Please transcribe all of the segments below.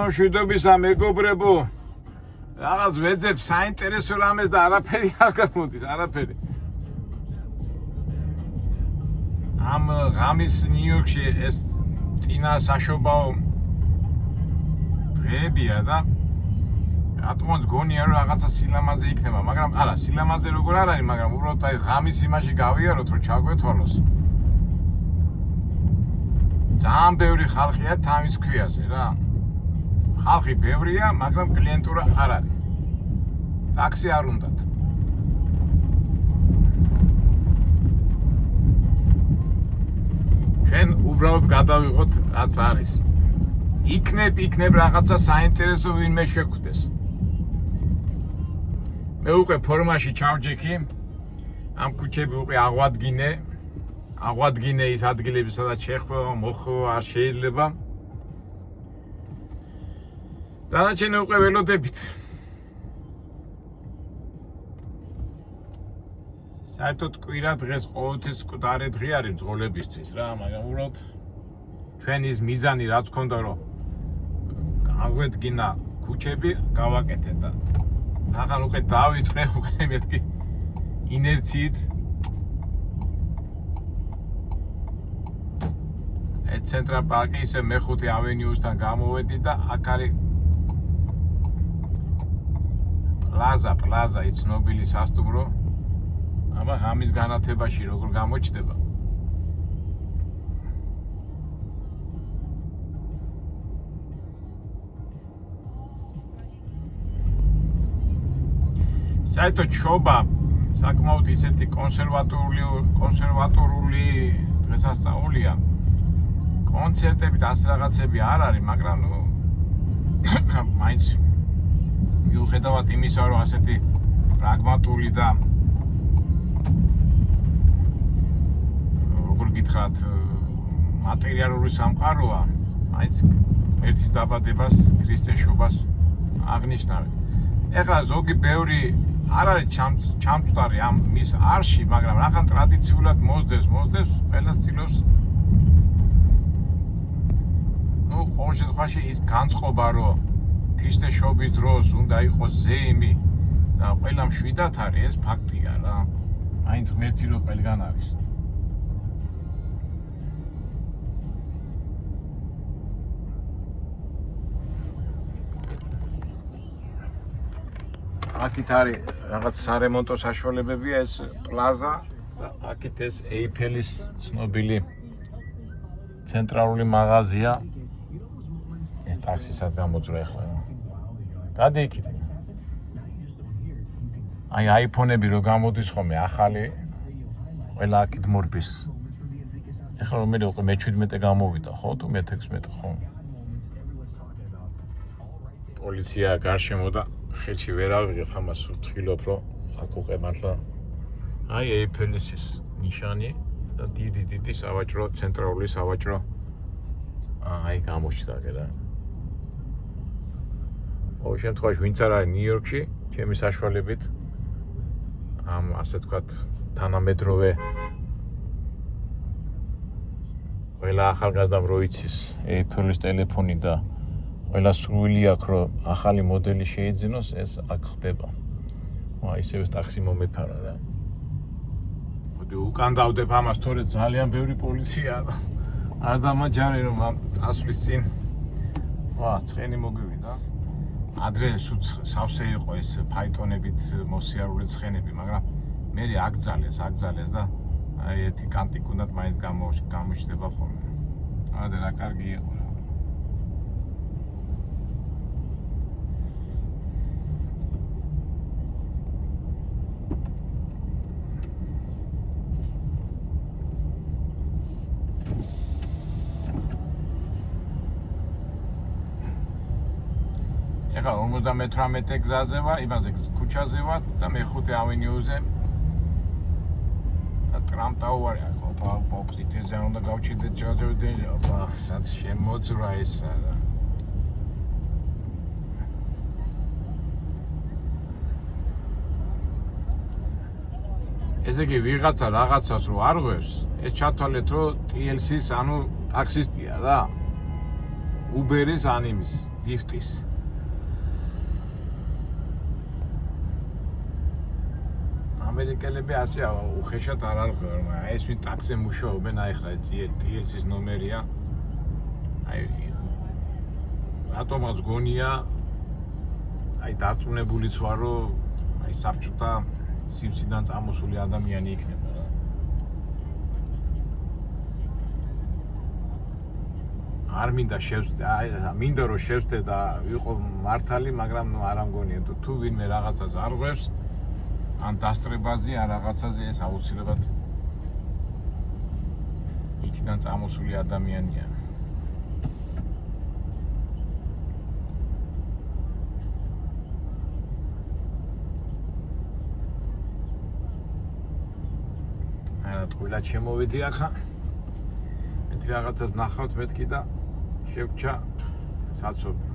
მშვიდობისა მეგობრებო. Რაღაც ვეძებ საინტერესო რამეს და არაფერი არ გამოდის, არაფერი. ამ ღამის ნიუ-იორკში ეს წინა საშობაო დღეებია და რატომაც გონია რომ რაღაცა სილამაზე იქნება, მაგრამ არა, სილამაზე როგორ არ არის, მაგრამ უბრალოდ აი ღამის იმაში გავიაროთ, რომ ჩაგვეთვალოს. ძალიან ბევრი ხალხია თავის ქვიაზე რა. ხალხი ბევრია, მაგრამ კლიენტურა არ არის. ტაქსი არ უნდათ. ჩვენ უბრალოდ გადავიღოთ რაც არის. იქნებ რაღაცა საინტერესო ვინმე შეხვდეს. მე უკვე ფორმაში ჩავჯექი. ამ ქუჩები უკვე აღვადგინე ის ადგილები, სადაც შეხვევა, მოხვევა არ შეიძლება. დანარჩენი უკვე ველოდებით. საერთოდ კვირა დღეს ყოველთვის მკვდარი დღე არის მძღოლებისთვის რა, მაგრამ უბრალოდ ჩვენ ის მიზანი რაც ქონდა რომ აღვედგინა ქუჩები, გავაკეთეთ და ახლა უკვე დავიწყე უკვე მეთქი ინერციით. ცენტრალ პარკი ისე მეხუთე ავენიუსთან გამოვედი და აქ არის პლაზა ის ცნობილი სასტუმრო. აბა ღამის განათებაში როგორ გამოჩნდება. საერთოდ ჩობა საკმაოდ ისეთი კონსერვატორული დღესასწაულია. კონცერტები და ასე რაღაცები არ არის, მაგრამ ნუ მაინც მიუხედავად იმისა, რომ ასეთი პრაგმატული და როგორ გითხრათ, მატერიალური სამყაროა, მაინც ერთის დაბადებას, ქრისტეს შობას აღნიშნავენ. ეხლა ზოგი ბევრი არ არის ჩამწვდარი ამ მის არში, მაგრამ რახან ტრადიციულად მოსდევს, ყველას ცდილობს ყოველ შემთხვევაში ის განწყობა, რომ ქრისტეს შობის დროს უნდა იყოს ზეიმი და ყველა მშვიდად არის, ეს ფაქტია რა. მაინც ღმერთი რო ყველგან არის. აქეთ არის რაღაც სარემონტო საშუალებებია, ეს პლაზა და აქეთ ეს ეიფელის ცნობილი ცენტრალური მაღაზია. ეს ტაქსისად გამოძრა ახლა. გადი იქით. აი აიფონები რო გამოდის ხოლმე ახალი, ყველა აქეთ მორბის. ეხლა რომ მე უკვე მე-17 გამოვიდა, ხო, თუ მე-16 ხო. პოლიცია გარშემო და ხელში ვერ ავიღებ ამას ვთხილობ, რომ აქ უკვე მართლა აი ეიფელის ის ნიშანი და დიდი სავაჭრო, ცენტრალური სავაჭრო აი გამოჩნდა რა. ყოველ შემთხვევაში ვინც არ არის ნიუ-იორკში, ჩემი საშუალებით ამ ასე ვთქვათ თანამედროვე ყველა ახალგაზრდამ რო იცის ეიფელის ტელეფონი და ყველა სრული აქვს რომ ახალი მოდელი შეიძინოს, ეს აქ ხდება. აი ისევ ტაქსი მომეფარა რა. მოდი უკან დავდებ ამას, თორე ძალიან ბევრი პოლიცია არ დამაჯარე რომ ამ წასვლის წინ ცხენი მოგვივიდა. ადრე სავსე იყო ეს ფაიტონებით მოსიარული ცხენები, მაგრამ მე აკძალეს და აი ერთი კანტი კუნდათ მაინც გამოჩნდება ხოლმე. არა რა კარგი იყო რა. ეხლა 58 გზაზე ვარ, იმაზე ქუჩაზე ვარ და მე-5 ავენიუზე და ტრამტაუარი აქვს. პოპლიტეზე უნდა გავჩიდეთ ჯაჯავდენ, რაც შემოძრა ესა რა. ესე იგი ვიღაცა რაღაცას რო არ ღვევს, ეს ჩათვალეთ რომ TLC-ს ანუ ტაქსისტია რა. Uber-ის ან იმის ლიფტის. ამერიკელები ასე უხეშად არ არღვევენ, მაგრამ ეს ვინ ტაქსზე მუშაობენ, აი ხლა TLC-ის ნომერია. აი რატომაც გონია აი დარწმუნებულიც ვარ, რომ აი საბჭოთა სივრციდან წამოსული ადამიანი იქნება რა. არ მინდა მინდა რომ შევსდე და ვიყო მართალი, მაგრამ არ ამგონია თუ ვინმე რაღაცას არ ღვევს ან დასწრებაზე ან რაღაცაზე ეს აუცილებლად იქიდან წამოსული ადამიანია. არა თქვილად შემოვედი ახლა. მეთქი რაღაცას ნახავთ მეთქი და შევჭა საცობი.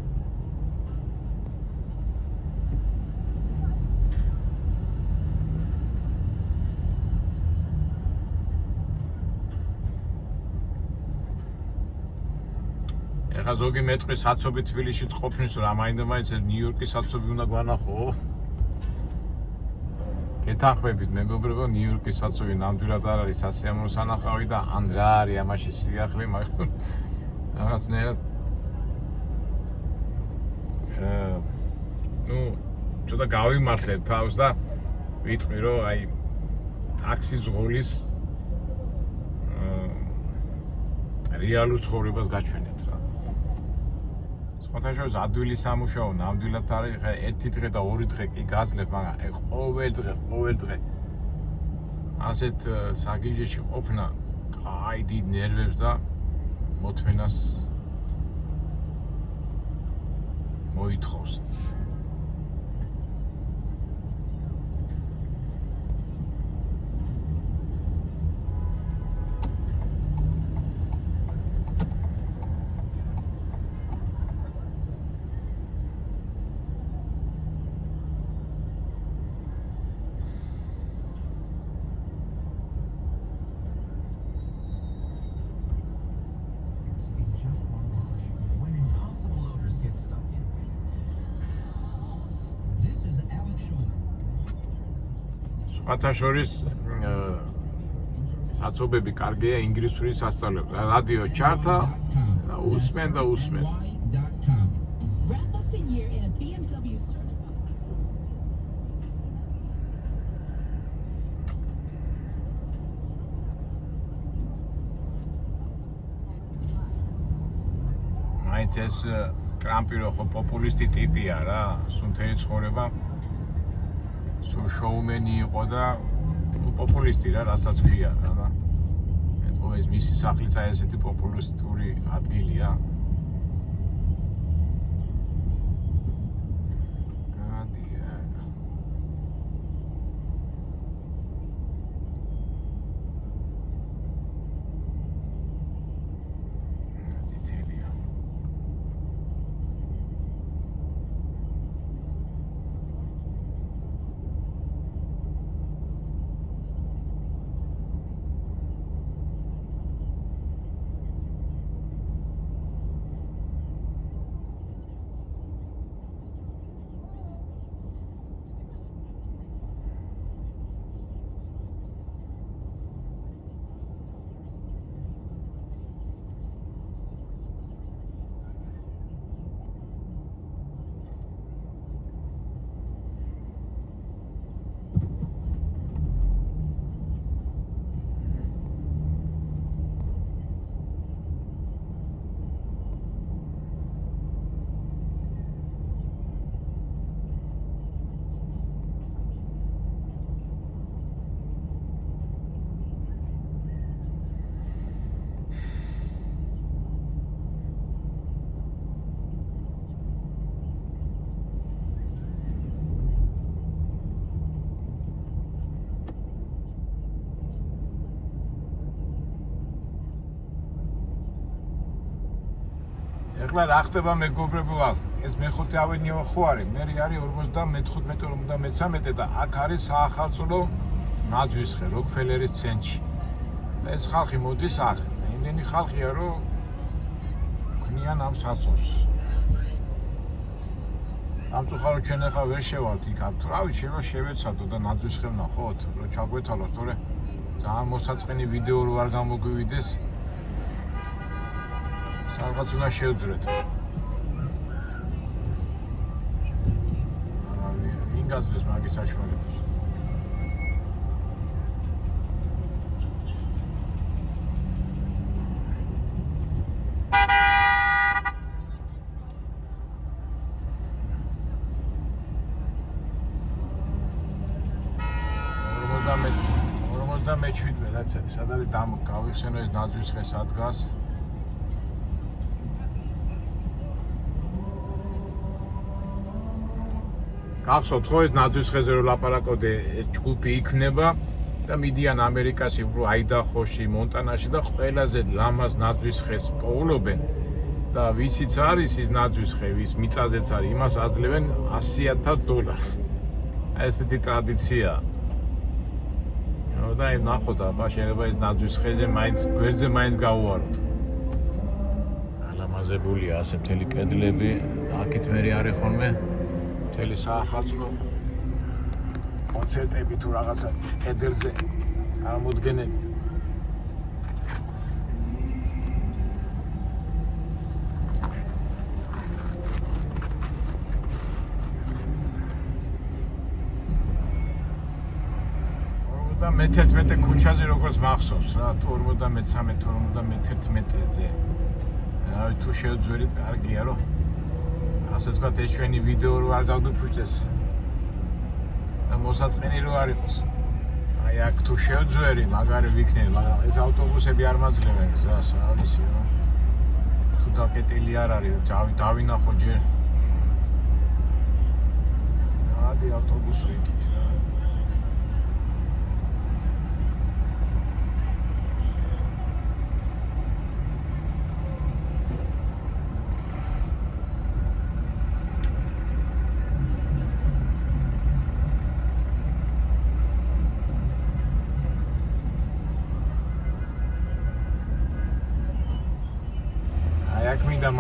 ეხლა ზოგი მეტყვი საცობი თბილისშიც ყოფნის რა მაინდა-მაინც ნიუ-იორკის საცობი უნდა გვანახო. გეთანხმებით მეგობრებო, ნიუ-იორკის საცობი ნამდვილად არ არის სასიამოვნო სანახავი და ან რა არის ამაში სიახლე, მაგრამ რაღაცნაირად ცოტა გავიმართლებ თავს და ვიტყვი რომ აი ტაქსი ზღოლის რეალურ ცხოვრებას გაჩვენეთ რა. სხვათაშორის ადვილი სამუშაო ნამდვილად არის, ხა ერთი დღე და ორი დღე კი გაძლებ, მაგრამ აი ყოველ დღე ასეთ საგიჟეში ყოფნა აი დიდ ნერვებს და მოთმენას მოითხოვს. სხვათაშორის საცობები კარგია ინგლისური სასწავლებლად. რადიო ჩართა და უსმენ. მაინც ეს ტრამპი რო ხო პოპულისტი ტიპია რა, სუნთელი ცხოვრება შოუმენი იყო და პოპულისტი რა, რასაც ქვია რა. ეთქო ეს მისი სახლიც აი ესეთი პოპულისტური ადგილია. ეხლა რა ხდება მეგობრებო, ეს მე-5 ავენიო ხო არის, მე არის 54-53 და აქ არის საახალწლო ნაძვისხე როკფელერის ცენტრში. და ეს ხალხი მოდის აქ. იმდენი ხალხია, რომ ქმნიან ამ საწოლს. სამწუხაროდ ჩვენ ახლა ვერ შევალთ იქ აქ თუ რავი შეიძლება შევეცადო და ნაძვის ხე ვნახოთ რომ ჩაგვეთვალოს თორე ძალიან მოსაწყენი ვიდეო რო არ გამოგვივიდეს სადღაც უნდა შევძვრეთ ვინ გაზრდეს მაგის საშუალებას მეჩვიდმე რაც არის სად არის გავიხსენო ეს ნაძვის ხე სად დგას გახსოვთ ხო ეს ნაძვის ხეზე რომ ლაპარაკობდე ეს ჯგუფი იქნება და მიდიან ამერიკაში უფრო აიდაჰოში მონტანაში და ყველაზე ლამაზ ნაძვის ხეს პოულობენ და ვისიც არის ის ნაძვის ხე ვის მიწაზეც არის იმას აძლევენ $100,000 ესეთი ტრადიციაა და ნახოთ აბა შეიძლება ეს ნაძვის ხეზე მაინც გვერდზე მაინც გავუაროთ. ალამაზებულია ასე მთელი კედლები, აქეთ მერი არის ხოლმე მთელი საახალწლო კონცერტები თუ რაღაცა კედელზე წარმოდგენები. მე-11 ქუჩაზე როგორც მახსოვს რა 53-51-ზე რავი თუ შევძვერით კარგია რომ ასე თქვა ეს ჩვენი ვიდეო რო არ გავდუფუჭდეს და მოსაწყენი რო არ იყოს აი აქ თუ შევძვერი მაგარი ვიქნები მაგრამ ეს ავტობუსები არ მაძლევენ გზას რა ვიცი რა თუ დაკეტილი არ არის დავინახო ჯერ ადი ავტობუსი იქით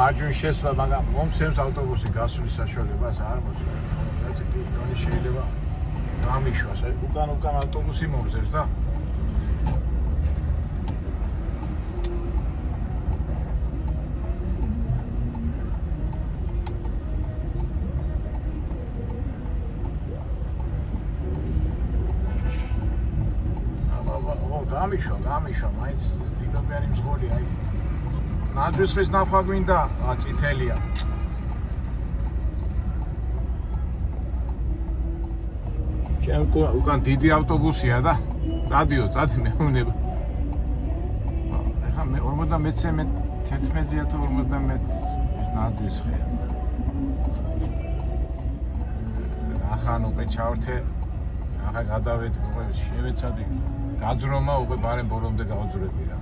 მარჯვენა შესვლა მაგრამ მომცემს ავტობუსი გასვლის საშუალებას არ მოწევს. რაც კი გონი შეიძლება გამიშვას. აი უკან ავტობუსი მომზევს და გამიშვა მაინც სტილობიანი მძღოლი აი ნაძვის ხის ნახვა გვინდა წითელია ჩემ უკან დიდი ავტობუსია და წადიო მეუბნება ეხლა მე 51-ზეა თუ 51 ეს ნაძვის ხეა ახან უკვე ჩავრთე ახლა გადავედი უკვე შევეცადი გაძრომა უკვე ბარემ ბოლომდე გავძვრები რა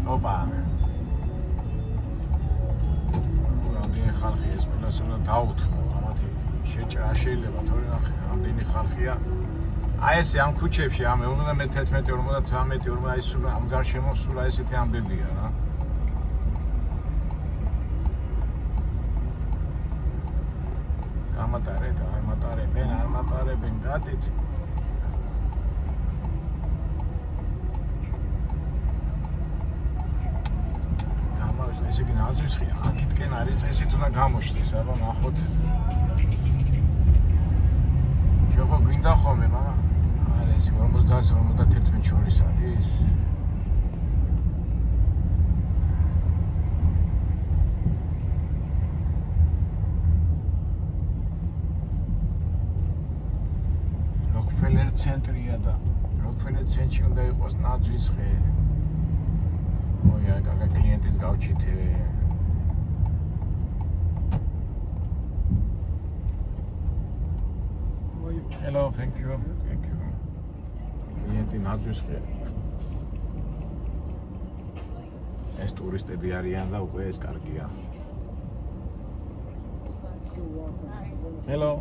ოპა ამდენი ხალხი ეს ყველას უნდა დაუთმო ამათი შეჭრა შეიძლება თორე ნახე ამდენი ხალხია აი ესე ამ ქუჩებში ამ 51-52 აი სულ ამ გარშემო სულ აი ესეთი ამბებია რა გამატარეთ არ მატარებენ გადით ესე იგი ნაძვის ხე აქეთკენ არის წესით უნდა გამოშდეს აბა ნახოთ შეხო გვინდა ხოლმე მაგრამ არა ეს 50-51 შორის არის როკფელერ ცენტრია და როკფელერ ცენტრში უნდა იყოს ნაძვის ხე ოია გაგა კლიენტის გავჩითე Hello, thank you. კლიენტი ნაძვის ხე ეს ტურისტები არიან და უკვე ეს კარგია Hello.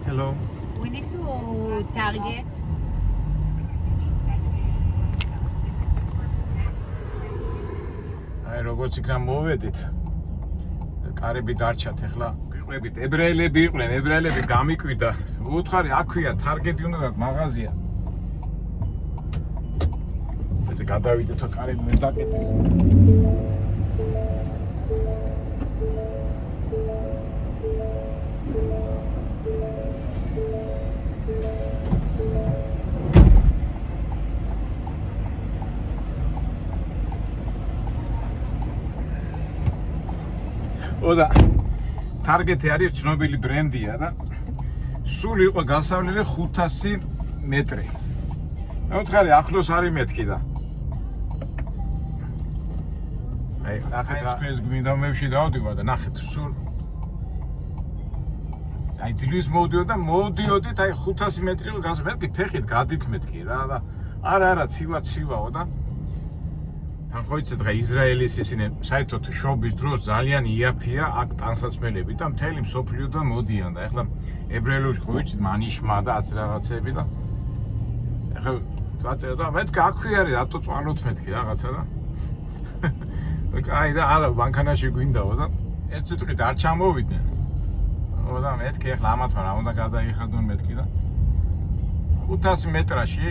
Hello. We need to target. აი როგორც იქნა მოვედით. კარები დარჩათ ახლა გვიყვებით. ებრაელები იყვნენ, ებრაელები გამიკვიდა. უთხარი აქვია თარგეტი უნდა გაქვს მაღაზია. ესე გადავიდეთ თუ კარები ვერ დაკეტეს. ოდა Target არის ცნობილი ბრენდია და სულ იყო გასავლელი 500 მეტრი. მეუთხარი ახლოს არის მეთქი და აი ნახეთ ეს გვინდა მევში დავდივარ და ნახეთ სულ აი ძილის მოვდიოდით აი 500 მეტრი იყო გასვლელი ფეხით გადით მეთქი რა და არა ცივაო და თან ხო იცით დღე ისრაელის ისინი საერთოდ შობის დროს ძალიან იაფია აქ ტანსაცმელები და მთელი მსოფლიოდან მოდიან და ეხლა ებრაელებში ხო იცით მანიშმა და ასე რაღაცები და ეხლა ვაწერე და მეთქი აქვე არის რატო წვალოთ მეთქი რაღაცა და აი და არა ბანკანაში გვინდაო და ერთ სიტყვით არ ჩამოვიდნენ და მეთქი ეხლა ამათმა რა უნდა გადაიხადონ მეთქი და 500 მეტრაში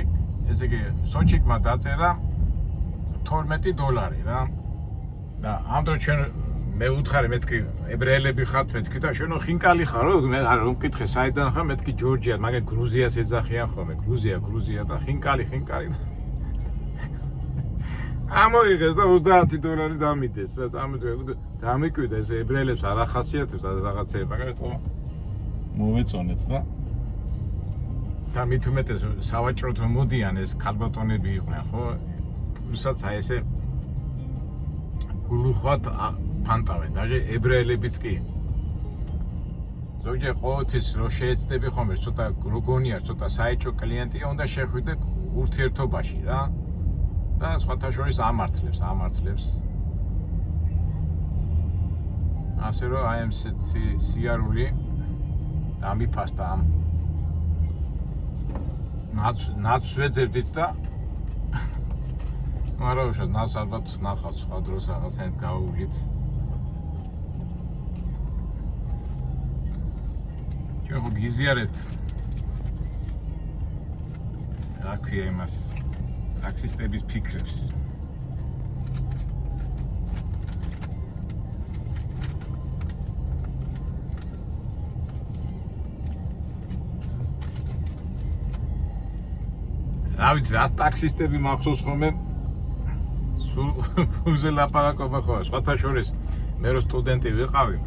ესე იგი სოჩიკმა დაწერა $12 რა და ამ დროს ჩვენ მე უთხარი მეთქი ებრაელები ხართ მეთქი და შენო ხინკალი ხარო მე არ მომკითხე საიდან ხარ მეთქი ჯორჯია მაგალითად გრუზიას ეძახიან ხოლმე გრუზია და ხინკალი ამოიღეს და $30 დამიდეს რა დამიკვიდა ეს ებრაელებს არ ახასიათებს რაღაცები მაგალითად მოვეწონეთ და მით უმეტეს სავაჭროდ მოდიან ეს ქალბატონები იყვნენ ხო რუსაც აი ესე გულუხად ფანტავენ და ებრაელებიც კი ზოგჯერ ყოველთვის რო შეეცდები ხოლმე ცოტა გოგონია ცოტა საეჭვო კლიენტია უნდა შეხვიდე ურთიერთობაში რა და სხვათა შორის ამართლებს ასე რომ აი ამ სიარული დამიფასდა ამ ნაცვლად ვეძებდით და არა უშად ნავს ალბათ ნახავთ სხვა დროს რაღაცა გავუვლით ჩვენ ხო გიზიარებთ რა ქვია იმას ტაქსისტების ფიქრებს რა ვიცი რა ტაქსისტები მახსოვს ხოლმე უზე ლაპარაკობა ხო სხვათა შორის მე რო სტუდენტი ვიყავი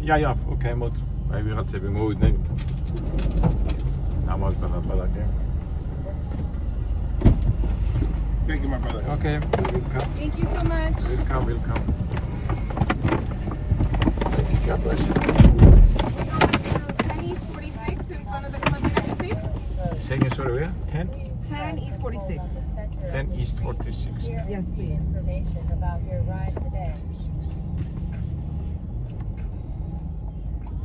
Ja, okay, მოდ აი ვიღაცები მოვიდნენ ამავე ლაპარაკი Thank you, my brother. Okay. Thank you so much. Welcome. God bless you. 10 East 46 in front of the club embassy. Saying sorry, where? 10? 10 East 46. 10 East 46. Yes, please. Information about your ride today.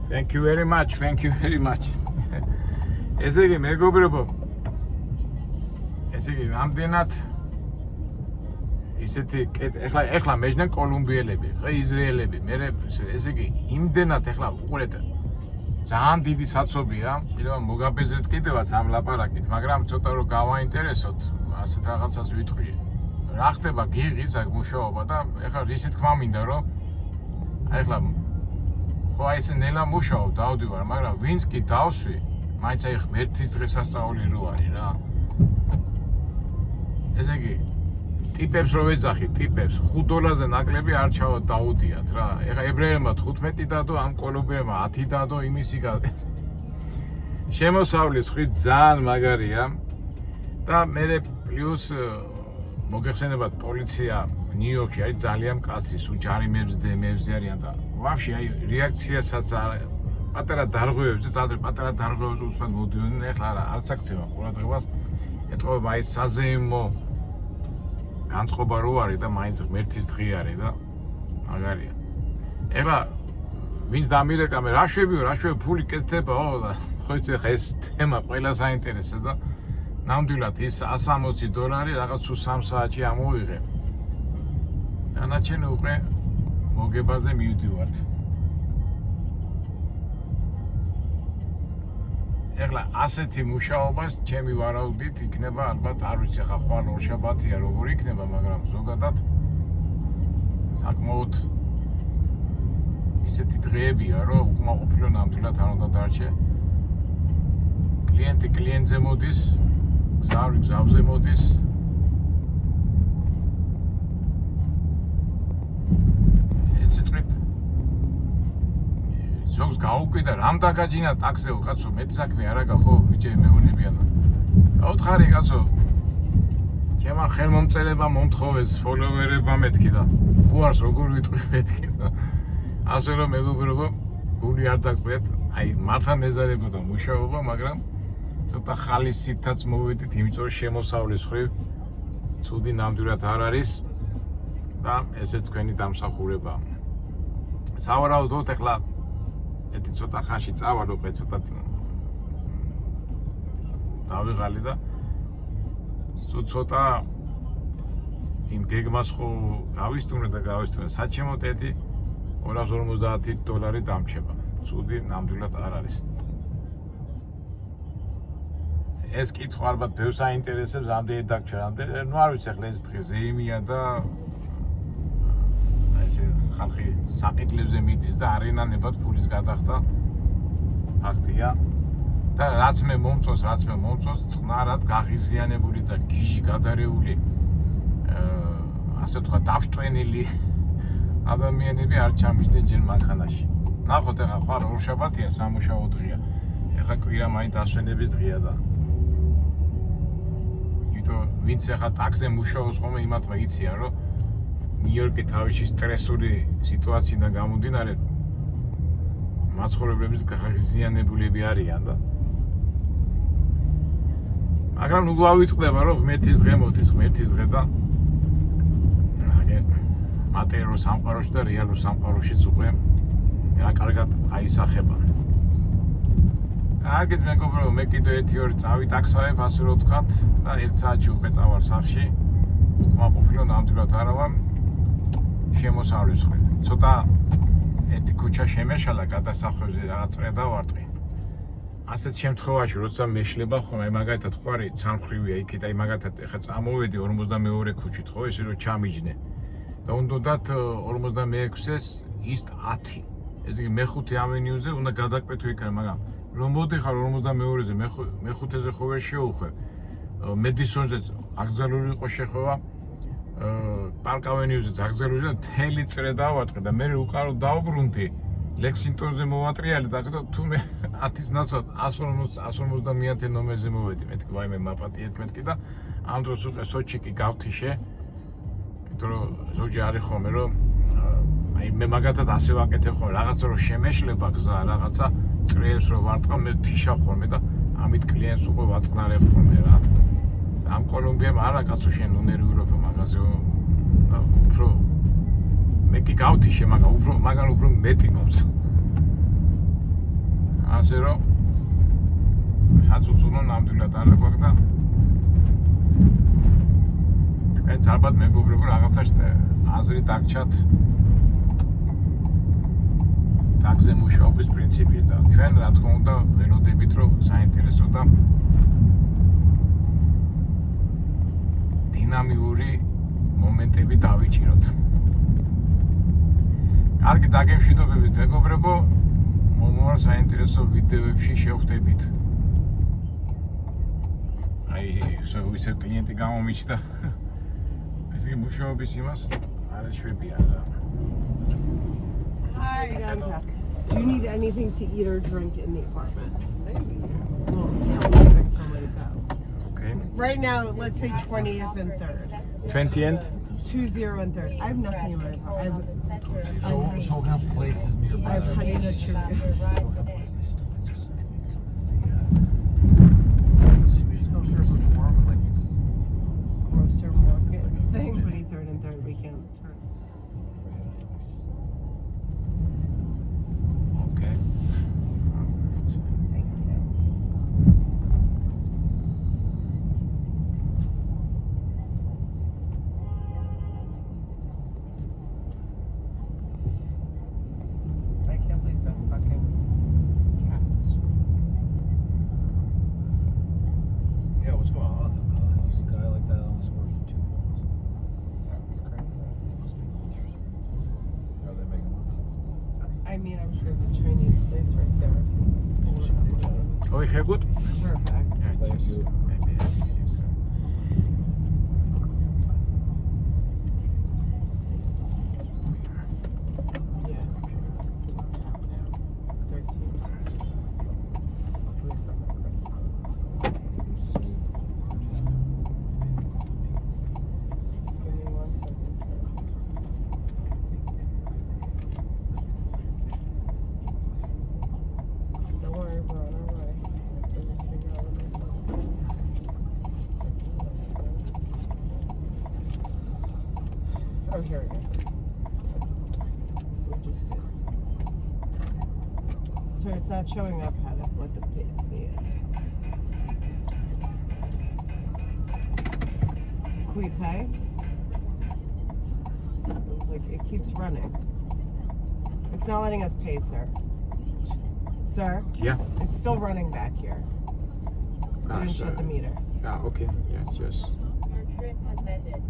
Thank you very much. ესე იგი მეგობრებო ესე იგი ამდენად ისეთი ეხლა მეჯნან კოლუმბიელები, ხა ისრაელები, მე ესე იგი იმდენად ეხლა უყურეთ ძალიან დიდი საცობია, შეიძლება მოგაბეზრეთ კიდევაც ამ ლაპარაკით, მაგრამ ცოტა რომ გავაინტერესოთ, ასეთ რაღაცას ვიტყვი. რა ხდება გიღის აქ მუშაობა და ეხლა რისი თქმა მინდა რომ აი ეხლა ხო აი ესე ნელა მუშაობ დავდივარ, მაგრამ ვინც კი დავსვი, მაინც აი ღმერთის დღესასწაული რო არის რა. ესე იგი ტიპებს რო ვეძახი, ტიპებს $5 ნაკლები არ ჩავა დაუდიათ რა. ეხლა ებრაელებმა 15 დადო, ამ კოლუმბიელებმა 10 დადო, იმისი შემოსავლის ხვით ძალიან მაგარია და მე პლუს მოგეხსენებათ პოლიცია ნიუ-იორკში არის ძალიან კაცი, სულ ჯარიმებს დემებზე არიან და ვაფშე აი რეაქციასაც პატარა დარღვევებს და პატარა დარღვევებს უცბად მოდიოდნენ, ეხლა არც აქცევა ყურადღებას ეტყობა აი საზეიმო განწყობა რო არის და მაინც ღმერთის დღე არის და მაგარია. ეხლა ვინც დამირეკამე რა შვები ფული კეთდებაო და ხო იცი ხა ეს თემა ყველა საინტერესოს და ნამდვილად ის $160 რაღაც 3 საათში ამოვიღე. დანარჩენი უკვე მოგებაზე მივდივართ. ეხლა ასეთი მუშაობას ჩემი ვარაუდით იქნება ალბათ არ ვიცი ხა ხვალ ორშაბათია როგორ იქნება, მაგრამ ზოგადად საკმაოდ ისეთი დღეებია, რომ უკმაყოფილო ნამდვილად არ უნდა დარჩე. კლიენტი კლიენტზე მოდის, გზავრი გზავზე მოდის. სიტყვით ზოგს გაუკვირდა რამ დაგაჯინა ტაქსეო კაცო მეტ საქმე არა გახო ბიჭები მეუნებიანო გაუთხარი კაცო ჩემა ხელმომწერება მომთხოვეს ფოლოვერება მეთქი და უარს როგორ ვიტყვი მეთქი და ასე რომ მეგობრებო გული არ დაგწვეთ აი მართლა მეზარებოდა მუშაობა მაგრამ ცოტა ხალისითაც მოვედით იმიტომ რომ შემოსავლის ხრივ ცუდი ნამდვილად არ არის და ესეც თქვენი დამსახურებაა სავარაუდოდ ეხლა ეთი ცოტა ხანში წავალ უკვე ცოტა დავიღალი და ცოტა იმ გეგმას ხო გავისტუმრე და გავისტუმრე საჩემოთ ეთი $250 დამჩება ცუდი ნამდვილად არ არის ეს კითხვა ალბათ ბევრს აინტერესებს რამდენი დაგჭირა რამდენი ნუ არ ვიცი ახლა ეს დღე ზეიმია და ესე ხალხი საკითხებზე მიდის და არენანებად ფულის გადახდა ფაქტია და რაც მე მომწონს წყნარად გაღიზიანებული და გიჟი გადარეული ასე თქვა დავშტვენილი ადამიანები არ ჩამიჯდნენ ჯერ მანქანაში ნახოთ ეხლა ხარ ორშაბათია სამუშაო დღეა ეხლა კვირა მაინც დასვენების დღეა და იმიტომ ვინც ეხლა ტაქსზე მუშაობს ხოლმე იმათმა იციან რომ ნიუ-იორკი თავისი სტრესული სიტუაციიდან გამომდინარე მაცხოვრებლების გაღიზიანებულები არიან და მაგრამ ნუ გავიწყდება რომ ღმერთის დღე მოდის ღმერთის დღე და აგე მატერიალურ სამყაროში და რეალურ სამყაროშიც უკვე რა კარგად აისახება კარგით მეგობრებო მე კიდევ 1-2 წავიტაქსავებ ასე რომ ვთქვათ და 1 საათში უკვე წავალ სახლში უკმაყოფილო ნამდვილად არა ვარ შემოსავლის ხრი. ცოტა ერთი ქუჩა შემეშალა გადასახვევზე რაღაც წრე დავარტყი. ასეთ შემთხვევაში როცა მეშლება ხოლმე მაგათად ყვარი სამხრივია იქით აი მაგათად ეხა წამოვედი 42 ქუჩით ხო ესე რომ ჩამიჯნე. და უნდათ 46-ეს ისტ 10. ესე იგი მე-5 ავენიუზე უნდა გადაკვეთო იქ მაგრამ რომ მოდიხარ 42-ზე მე-5-ზე ხო ვერ შეუხვე. მედისონზეც აკრძალული იყო შეხვევა პარკ ავენიუზე აკრძალული და თელი წრე დავატყე და მე უკარო დავბრუნდი ლექსინგტონზე მოვატრიალე და თუ მე 10-ის ნაცვლად 150 ნომერზე მოვედი მეთქი ვაიმე მაპატიეთ მეთქი და ამ დროს უკვე სოჩიკი გავთიშე იმიტომ რომ ზოგჯერ არის ხოლმე რომ აი მე მაგათად ასე ვაკეთებ ხოლმე რაღაცა რომ შემეშლება გზა რაღაცა წრეებს რომ ვარტყა მე თიშავ ხოლმე და ამით კლიენტს უკვე ვაწყნარებ ხოლმე რა ამ კოლუმბიამ არა კაცო შენ უნერვირობ მაგაზე და უფრო მე კი გავთიშე მაგრამ უფრო მეტი მომწ ასე რომ საწუწუნო ნამდვილად არ აქვს და თქვენ ალბათ მეგობრებო რაღაცაში აზრი დაგჩათ ტაქსზე მუშაობის პრინციპის და ჩვენ რა თქმა უნდა ველოდებით რომ საინტერესო და დინამიური მომენტები დავიჭიროთ. კარგი დაგემშვიდობებით მეგობრებო, მომავალ საინტერესო ვიდეოებში შევხვდებით. აი, ისე კლიენტი გამომიჩნდა. ესე იგი მუშაობის იმას არ ეშვებიან რა. Hi, Dantak. Do you need anything to eat or drink in the apartment? Maybe. Well, tell me next time we go. Okay. Right now, let's say 20th and 3rd. 20th? 20 and 3rd. I have nothing in my apartment. So we have places nearby. I have honey nut Cheerios. Grocer market thing. 23rd and 3rd weekend. Okay. Thank you. I mean, I'm sure there's a Chinese place right there. Okay, good. Perfect. Thank you. Yeah. 13.60. Give me 1 second, sir. Don't worry, we're on our way. We'll just figure out what my phone is. Oh, here we go. We just did. So it's not showing up how to what the fee is. Can we pay? It's like it keeps running. It's not letting us pay, sir. Sir, Yeah. it's still running back here. We didn't shut the meter. Okay. Yes. Your trip has ended.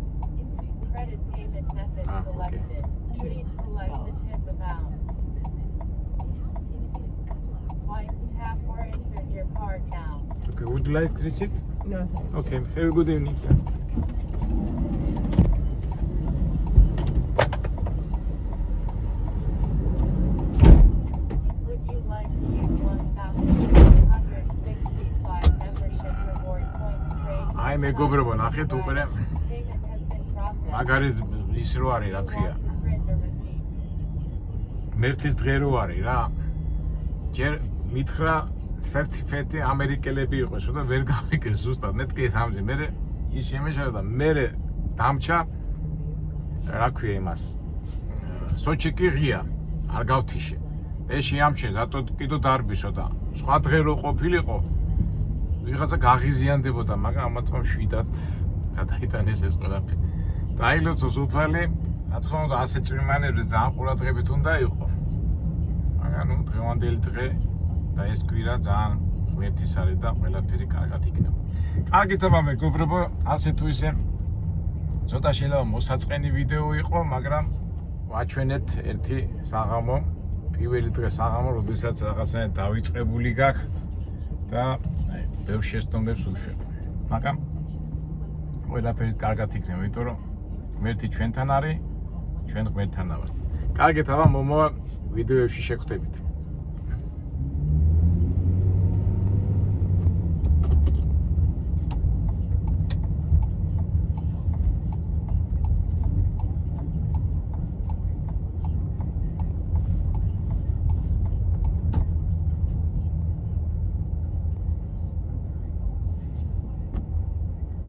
Credit payment method Okay. selected. Please select the tip amount. Swipe, tap, or insert your card now. Okay. Would you like receipt? No thanks. Okay. Have a good evening. Would you like to use 1,165 membership reward points trade? აი მეგობრებო, ნახეთ უკვე Payment has been processed. მაგარი ის რო არის, რა ქვია. Want to print the receipt? მერტის დღე რო არის რა. ჯერ მითხრა სერტიფიკატი ამერიკელები იყო, შო და ვერ გავიგე ზუსტად. მეთქე სამზე, მე ის შემეშალა და მე დამჭა რა ქვია იმას. სოჩი კი ღია, არ გავთიშე. ეში ამჩე, ზატო კიდო დარბისო და სხვა დღე რო ყოფილიყო, ვიღაცა გაღიზიანდებოდა, მაგრამ ამათმა შვიდად გადაიტანეს ეს ყველაფერი. დაილოცოს უფალი, რა თქმა უნდა, ასე წვიმანებზე ძალიან ყურადღებით უნდა იყო. მაგრამ ნუ დღევანდელი დღე და ეს კვირა ძალიან ღმერთის არის და ყველაფერი კარგად იქნება. კარგით აბა მეგობრებო, ასე თუ ისე ცოტა შეიძლება მოსაწყენი ვიდეო იყო, მაგრამ ვაჩვენეთ ერთი საღამო, პირველი დღე საღამო, როდესაც რაღაცნაირად დავიწყებული გაქვს და აი, ბევრ შეცდომებს უშვებ. მაგრამ ყველაფერი კარგად იქნება, იმიტომ რომ ღმერთი ჩვენთან არის, ჩვენ ღმერთთან ვართ. კარგით აბა მომავალ ვიდეოებში შეგხვდებით.